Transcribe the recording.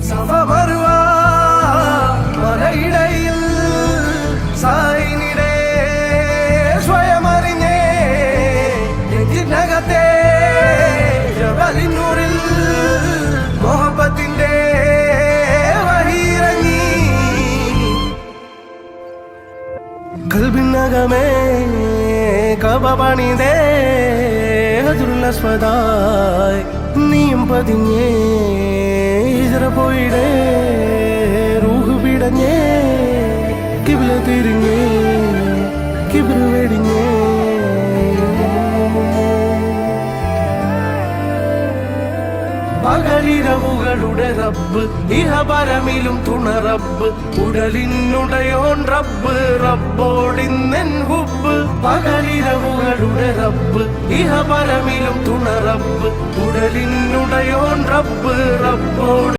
സഫ മറുവ മലയിടയിൽ സായിനിടെ സ്വയമറിഞ്ഞേ നെഞ്ചിനകത്തെ ജബലിനൂറിൽ മൊഹബത്തിന്റെ വഹിയിറങ്ങി കൽബിനകമേ കബ പണിതേ ഹജറുൽ അസ്വദായി നീയും പതിഞ്ഞേ ഹിജ്റ പോയിടേ റൂഹ് പിടഞ്ഞേ കിബ്ല തിരിഞ്ഞേ കിബ്ർ വെടിഞ്ഞേ പകലിരവുകളുടെ റബ്ബ് ഇഹപരമിലും തുണ റബ്ബ് ഉടലിനുടയോൻ റബ്ബ് റബ്ബോടിന്നെൻ ഹുബ്ബ് പകലിരവുകളുടെ റബ്ബ് ഇഹപരമിലും തുണ റബ്ബ് ഉടലിനുടയോൻ റബ്ബ് റബ്ബോട്